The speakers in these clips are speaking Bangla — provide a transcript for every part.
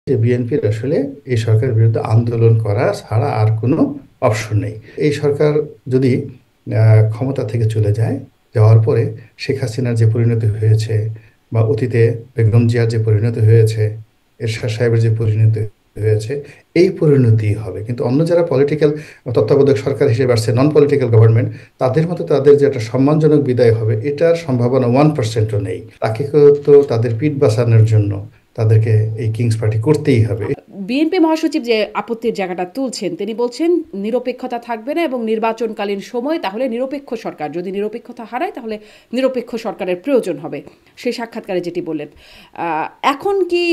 যে বিএনপির আসলে এই সরকারের বিরুদ্ধে আন্দোলন করা ছাড়া আর কোনো অপশন নেই। এই সরকার যদি ক্ষমতা থেকে চলে যায়, যাওয়ার পরে শেখ হাসিনার যে পরিণতি হয়েছে বা অতীতে বেগম জিয়ার যে পরিণতি হয়েছে, এরশাদ সাহেবের যে পরিণতি হয়েছে, এই পরিণতি হবে। কিন্তু অন্য যারা পলিটিক্যাল তত্ত্বাবধায়ক সরকার হিসেবে আসছে, নন পলিটিক্যাল গভর্নমেন্ট, তাদের মতো তাদের যে একটা সম্মানজনক বিদায় হবে, এটার সম্ভাবনা 1%ও নেই। তাকে তো তাদের পিঠ বাঁচানোর জন্য তাদেরকে এই কিংস পার্টি করতেই হবে। বিএনপি মহাসচিব যে আপত্তির জায়গাটা তুলছেন, তিনি বলছেন নিরপেক্ষতা থাকবে না এবং নির্বাচনকালীন সময় তাহলে নিরপেক্ষ সরকার, যদি নিরপেক্ষতা হারায় তাহলে নিরপেক্ষ সরকারের প্রয়োজন হবে, সেই সাক্ষাৎকারে যেটি বললেন। এখন কি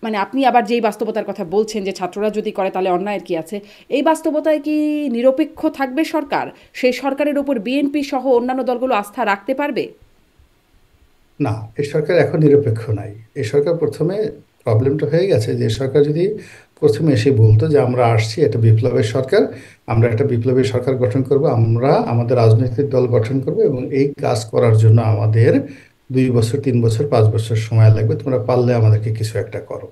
মানে আপনি আবার যেই বাস্তবতার কথা বলছেন যে ছাত্ররা যদি করে তাহলে অন্যায়ের কি আছে, এই বাস্তবতায় কি নিরপেক্ষ থাকবে সরকার? সেই সরকারের উপর বিএনপি সহ অন্যান্য দলগুলো আস্থা রাখতে পারবে? না, এই সরকার এখন নিরপেক্ষ নাই। এই সরকার প্রথমে প্রবলেমটা হয়ে গেছে যে সরকার যদি প্রথমে এসে বলতো যে আমরা আসছি একটা বিপ্লবের সরকার, আমরা একটা বিপ্লবী সরকার গঠন করব, আমরা আমাদের রাজনৈতিক দল গঠন করব এবং এই কাজ করার জন্য আমাদের 2 বছর 3 বছর 5 বছর সময় লাগবে, তোমরা পারলে আমাদেরকে কিছু একটা করো,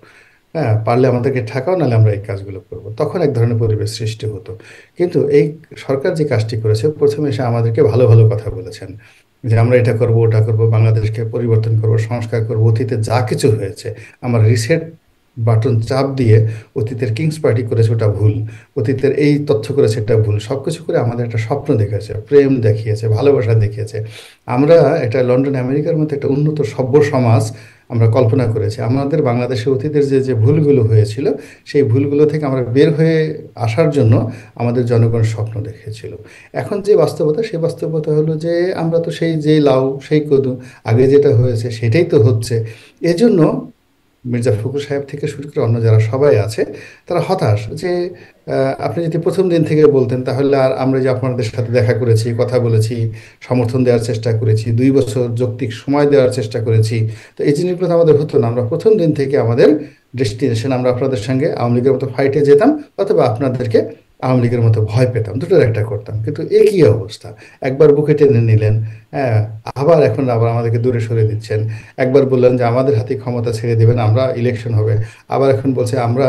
হ্যাঁ পারলে আমাদেরকে ঠেকাও, নাহলে আমরা এই কাজগুলো করব, তখন এক ধরনের পরিবেশ সৃষ্টি হতো। কিন্তু এই সরকার যে কাজটি করেছে, প্রথমে এসে আমাদেরকে ভালো ভালো কথা বলেছেন যে আমরা এটা করব ওটা করব, বাংলাদেশকে পরিবর্তন করব, সংস্কার করব, অতীতে যা কিছু হয়েছে আমরা রিসেট বাটন চাপ দিয়ে অতীতের কিংস পার্টি করেছে ওটা ভুল, অতীতের এই তথ্য করেছে এটা ভুল, সব কিছু করে আমাদের একটা স্বপ্ন দেখেছে, প্রেম দেখিয়েছে, ভালোবাসা দেখিয়েছে। আমরা এটা লন্ডন আমেরিকার মতো একটা উন্নত সভ্য সমাজ আমরা কল্পনা করেছি। আমাদের বাংলাদেশের অতীতের যে যে ভুলগুলো হয়েছিল, সেই ভুলগুলো থেকে আমরা বের হয়ে আসার জন্য আমাদের জনগণ স্বপ্ন দেখেছিল। এখন যে বাস্তবতা, সেই বাস্তবতা হলো যে আমরা তো সেই যেই লাউ সেই কদু, আগে যেটা হয়েছে সেটাই তো হচ্ছে। এজন্য মির্জা ফখরুল সাহেব থেকে শুরু করে অন্য যারা সবাই আছে, তারা হতাশ যে আপনি যদি প্রথম দিন থেকে বলতেন তাহলে আর আমরা যে আপনাদের সাথে দেখা করেছি, কথা বলেছি, সমর্থন দেওয়ার চেষ্টা করেছি, 2 বছর যৌক্তিক সময় দেওয়ার চেষ্টা করেছি, তো এই জিনিসগুলো তো আমাদের হতো না। আমরা প্রথম দিন থেকে আমাদের ডেস্টিনেশন, আমরা আপনাদের সঙ্গে আওয়ামী লীগের মতো ফাইটে যেতাম, অথবা আপনাদেরকে আওয়ামী লীগের মতো ভয় পেতাম, দুটোর একটা করতাম। কিন্তু একই অবস্থা, একবার বুকে টেনে নিলেন, হ্যাঁ, আবার আমাদেরকে দূরে সরে দিচ্ছেন। একবার বললেন যে আমাদের হাতে ক্ষমতা ছেড়ে দেবেন, আমরা ইলেকশন হবে, আবার এখন বলছে আমরা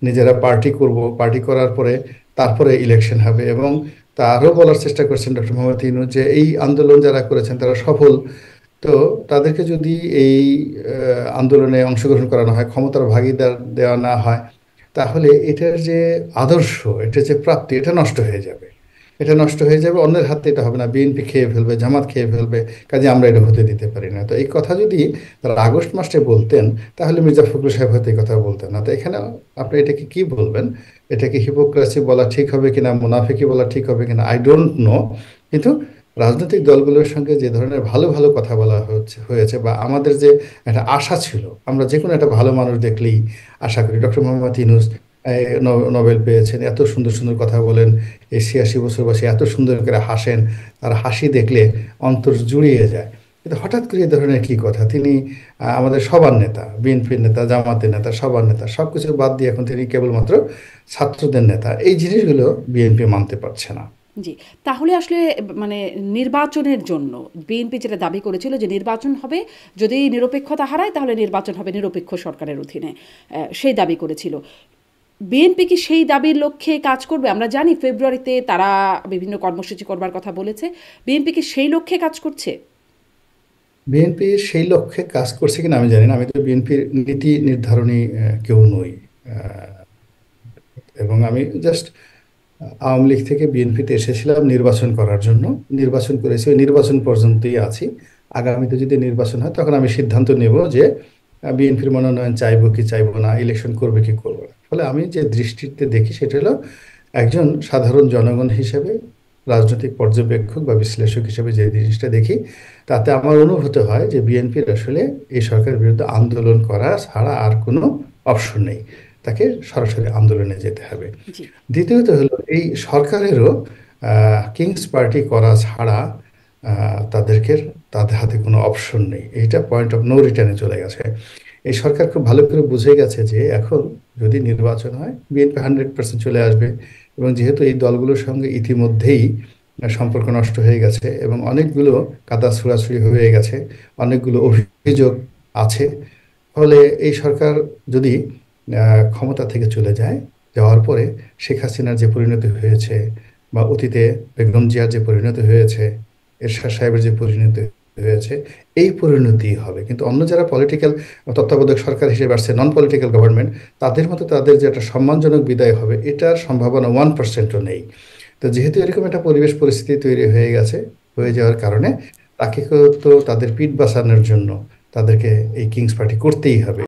নিজেরা পার্টি করব, পার্টি করার পরে তারপরে ইলেকশন হবে। এবং তারও বলার চেষ্টা করছেন ডক্টর মোহাম্মদ ইউনূস যে এই আন্দোলন যারা করেছেন তারা সফল, তো তাদেরকে যদি এই আন্দোলনে অংশগ্রহণ করানো হয়, ক্ষমতার ভাগিদার দেওয়া না হয়, তাহলে এটার যে আদর্শ, এটার যে প্রাপ্তি, এটা নষ্ট হয়ে যাবে। এটা নষ্ট হয়ে যাবে, অন্যের হাতে এটা হবে না, বিএনপি খেয়ে ফেলবে, জামাত খেয়ে ফেলবে, কাজে আমরা এটা হতে দিতে পারি না। তো এই কথা যদি তারা আগস্ট মাসে বলতেন, তাহলে মির্জা ফখরুল সাহেব হয়তো এই কথা বলতেন না। তো এখানে আপনি এটাকে কি বলবেন, এটাকে হিপোক্রেসি বলা ঠিক হবে কিনা, মুনাফিকি বলা ঠিক হবে কিনা, আই ডোন্ট নো। কিন্তু রাজনৈতিক দলগুলোর সঙ্গে যে ধরনের ভালো ভালো কথা বলা হয়েছে, বা আমাদের যে একটা আশা ছিল, আমরা যে কোনো একটা ভালো মানুষ দেখলেই আশা করি, ডক্টর মোহাম্মদ ইউনূস নোবেল পেয়েছেন, এত সুন্দর সুন্দর কথা বলেন, এই 86 বছর বয়সে এত সুন্দর করে হাসেন, তার হাসি দেখলে অন্তর জুড়িয়ে যায়। কিন্তু হঠাৎ করে এই ধরনের কি কথা, তিনি আমাদের সবার নেতা, বিএনপির নেতা, জামাতের নেতা, সবার নেতা, সব কিছু বাদ দিয়ে এখন তিনি কেবলমাত্র ছাত্রদের নেতা, এই জিনিসগুলো বিএনপি মানতে পারছে না। জি, তাহলে আসলে মানে নির্বাচনের জন্য বিএনপি যেটা দাবি করেছিল যে নির্বাচন হবে, যদি নিরপেক্ষতা হারায় তাহলে নির্বাচন হবে নিরপেক্ষ সরকারের অধীনে, সেই দাবি করেছিল। বিএনপি কি সেই দাবির লক্ষ্যে কাজ করবে? আমরা জানি ফেব্রুয়ারিতে তারা বিভিন্ন কর্মসূচি করবার কথা বলেছে। বিএনপি কি সেই লক্ষ্যে কাজ করছে? বিএনপি সেই লক্ষ্যে কাজ করছে কিনা আমি জানি না, আমি তো বিএনপির নীতি নির্ধারণী কেউ নই। আহ, এবং আমি জাস্ট আওয়ামী লীগ থেকে বিএনপিতে এসেছিলাম নির্বাচন করার জন্য, নির্বাচন করেছি, ওই নির্বাচন পর্যন্তই আছি। আগামীতে যদি নির্বাচন হয় তখন আমি সিদ্ধান্ত নেব যে বিএনপির মনোনয়ন চাইবো কি চাইবো না, ইলেকশন করবে কি করবো না। ফলে আমি যে দৃষ্টিতে দেখি সেটা হলো, একজন সাধারণ জনগণ হিসেবে, রাজনৈতিক পর্যবেক্ষক বা বিশ্লেষক হিসেবে যে জিনিসটা দেখি, তাতে আমার অনুভূত হয় যে বিএনপির আসলে এই সরকারের বিরুদ্ধে আন্দোলন করা ছাড়া আর কোনো অপশন নেই, তাকে সরাসরি আন্দোলনে যেতে হবে। জি। দ্বিতীয়ত হলো, এই সরকারেরও কিংস পার্টি করা ছাড়া তাদেরকে, তাদের হাতে কোনো অপশন নেই, এইটা পয়েন্ট অফ নো রিটার্নে চলে গেছে। এই সরকার খুব ভালো করে বুঝে গেছে যে এখন যদি নির্বাচন হয় বিএনপি 100% চলে আসবে। এবং যেহেতু এই দলগুলোর সঙ্গে ইতিমধ্যেই সম্পর্ক নষ্ট হয়ে গেছে এবং অনেকগুলো কাদা ছোড়াছুড়ি হয়ে গেছে, অনেকগুলো অভিযোগ আছে, ফলে এই সরকার যদি ক্ষমতা থেকে চলে যায়, যাওয়ার পরে শেখ হাসিনার যে পরিণতি হয়েছে বা অতীতে বেগম জিয়ার যে পরিণতি হয়েছে, এরশাদ সাহেবের যে পরিণতি হয়েছে, এই পরিণতি হবে। কিন্তু অন্য যারা পলিটিক্যাল তত্ত্বাবধায়ক সরকার হিসেবে আসছে, নন পলিটিক্যাল গভর্নমেন্ট, তাদের মতো তাদের যে একটা সম্মানজনক বিদায় হবে, এটার সম্ভাবনা 1%ও নেই। তো যেহেতু এরকম একটা পরিবেশ পরিস্থিতি তৈরি হয়ে গেছে, হয়ে যাওয়ার কারণে তাকে তো তাদের পিঠ বাঁচানোর জন্য তাদেরকে এই কিংস পার্টি করতেই হবে।